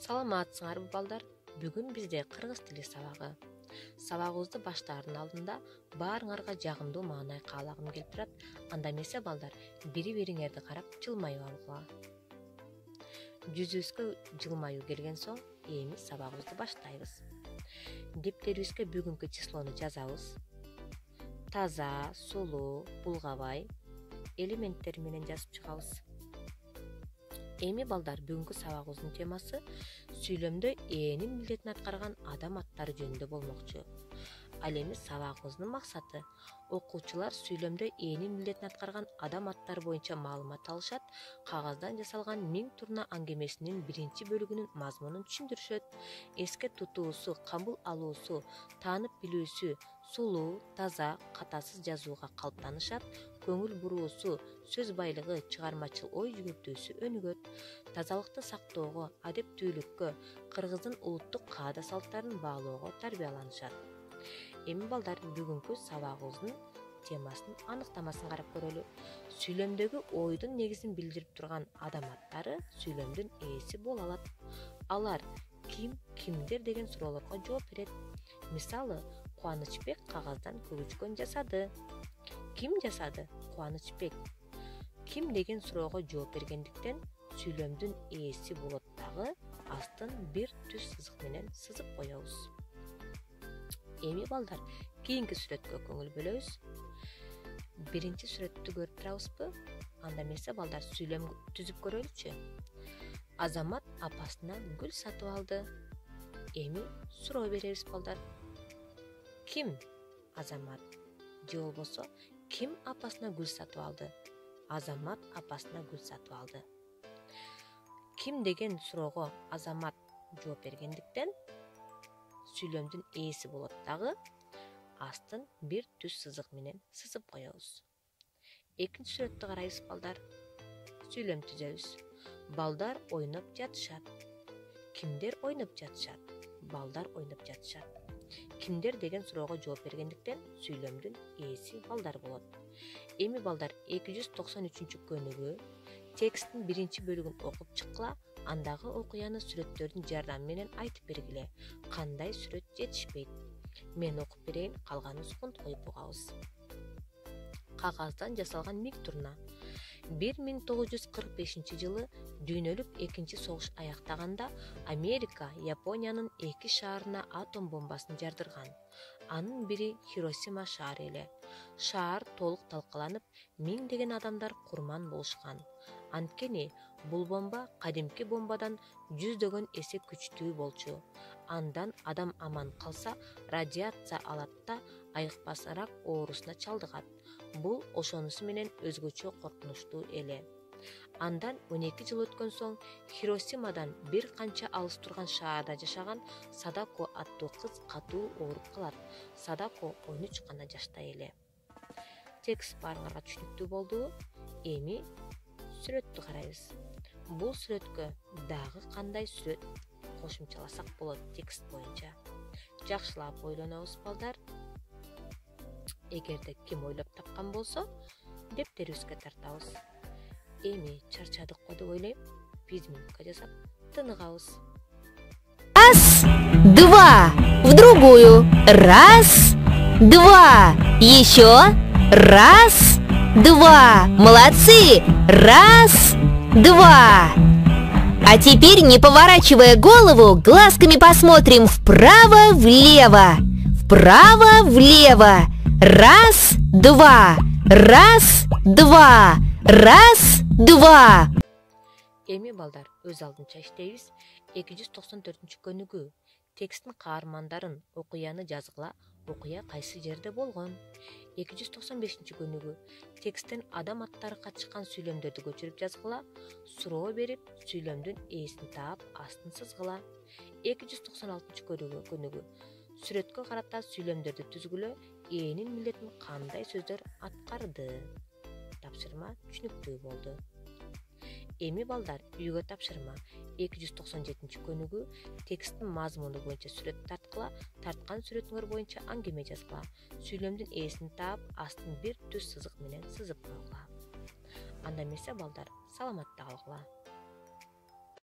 Саламатсыңарбы балдар? Бүгүн бизде кыргыз тили сабагы. Сабагыбызды баштаардын алдында баарыңарга жагымдуу маанай каалагым келип турат. Анда эмесе балдар, бири-бириңерди карап жылмаюу алгыла. Жүзүбүзгө жылмаюу келген соң, эми сабагыбызды баштайбыз. Дептерибизге бүгүнкү числону жазабыз. Таза, сулуу, булгабай элементтери менен жазып чыгабыз. Эми балдар, бүгүнкү сабагыбыздын темасы сүйлөмдө энин милдетин аткарган адам аттары жөнүндө болмокчу. Ал эми сабагыбыздын максаты окуучулар сүйлөмдө энин милдетин аткарган адам аттары боюнча маалымат алышат, кагаздан жасалган 1000 турна аңгемесинин биринчи бөлүгүнүн мазмунун түшүндүрүшөт. Эске тутуусу, кабыл алуусу, таанып билүүсү, сулуу, таза, катасыз жазууга калыптанышат, көңүл буруусу, сөз байлыгы, чыгармачыл ой жүгүртүүсү өнүгөт. Тазалыкты сактоого, адептүүлүккө, кыргыздын улуттук каада салттарын баалоого тарбияланышат. Эми балдар, бүгүнкү сабагыбыздын темасынын аныктамасын карап көрөлү. Сүйлөмдөгү ойдун негизин билдирип турган адам аттары сүйлөмдүн ээси боло алат. Алар ким, кимдер деген суроолорго жооп берет. Мисалы, Кубанычбек кагаздан көгүчкөн жасады. Ким жасады? Кубанычбек. Ким деген суроого жооп бергендиктен сүйлөмдүн ээси болот дагы астын бир түз сызык менен сызып коебуз. Эми балдар, кийинки сүрөткө көңүл бөлөбүз. Биринчи сүрөттү көрүп турабызбы? Анда эмесе балдар, сүйлөм түзүп көрөлүчү. Азамат апасына гүл сатып алды. Эми суроо беребиз балдар. Ким Азамат? Же болбосо, ким апасына гүл сатып алды? Азамат апасына гүл сатып алды. Ким деген суроого Азамат жооп бергендиктен сүйлөмдүн ээси болот дагы астын бир түз сызык менен сызып коебуз. Экинчи сүрөттү карайбыз балдар. Сүйлөм түзөбүз. Балдар ойноп жатышат. Кимдер ойноп жатышат? Балдар ойноп жатышат. Кимдер деген суроого жооп бергендиктен сүйлөмдүн ээси балдар болот. Эми балдар, 293 көнүгүү тексттин биринчи бөлүгүн окуп чыккыла, андагы окуяны сүрөттөрдүн жардамы менен айтып бергиле. Кандай сүрөт жетишпейт? Мен окуп берейин, калганын сукун коюп угабыз. Кагаздан жасалган 1000 турна. 1945 жылы дүйнөлүк экинчи согуш аяктаганда Америка Япониянын 2 шаарына атом бомбасын жардырган. Анын бири Хиросима шаары эле. Шаар толук талкаланып, миңдеген адамдар курман болушкан. Анткени бул бомба кадимки бомбадан 100дөгөн эсе күчтүү болчу. Андан адам аман калса, радиация алат да айыкпасараак оорусуна чалдыгат. Бул ошонусу менен өзгөчө коркунучтуу эле. Андан 12 жыл өткөн соң Хиросимадан бир канча алыс турган шаарда жашаган Садако аттуу кыз катуу ооруп калат. Садако 13 гана жашта эле. Текст баарыңарга түшүнүктүү болдубу? Эми сүрөттү карайбыз. Бул сүрөткө дагы кандай сүрөт кошумчаласак болот текст боюнча? Жакшылап ойлонобуз балдар. Эгерде ким ойлоп тапкан болсо, дептерибизге тартабыз. Эми чарчадык го деп ойлойм. 5 минутка жасап тыныгабыз. Раз, два, в другую. Раз, два, еще. Раз, два. Молодцы. Раз, два. А теперь, не поворачивая голову, глазками посмотрим вправо-влево. Вправо-влево. Раз, два. Раз, два. Раз, два. Эми балдар, өз алдынча иштейбиз. 294 көнүгүү. Тексттин каармандарын окуяны жазгыла, окуя кайсы жерде болгон. 295 көнүгүү. Тексттен адам аттары катышкан сүйлөмдөрдү көчүрүп жазгыла, суроо берип, сүйлөмдүн ээсин таап, астын сызгыла. 296 көнүгүү. Сүрөткө карата сүйлөмдөрдү түзгүлө, энин милдетин кандай сөздөр аткарды? Тапшырма түшүнүктүү болду. Эми балдар, үйгө тапшырма. 297 көнүгүү. Тексттин мазмуну боюнча сүрөт тарткыла, тарткан сүрөтүңөр боюнча аңгеме жазгыла. Сүйлөмдүн ээсин таап, астын бир түз сызык менен сызып койгула. Анда эмесе балдар, саламатта калгыла.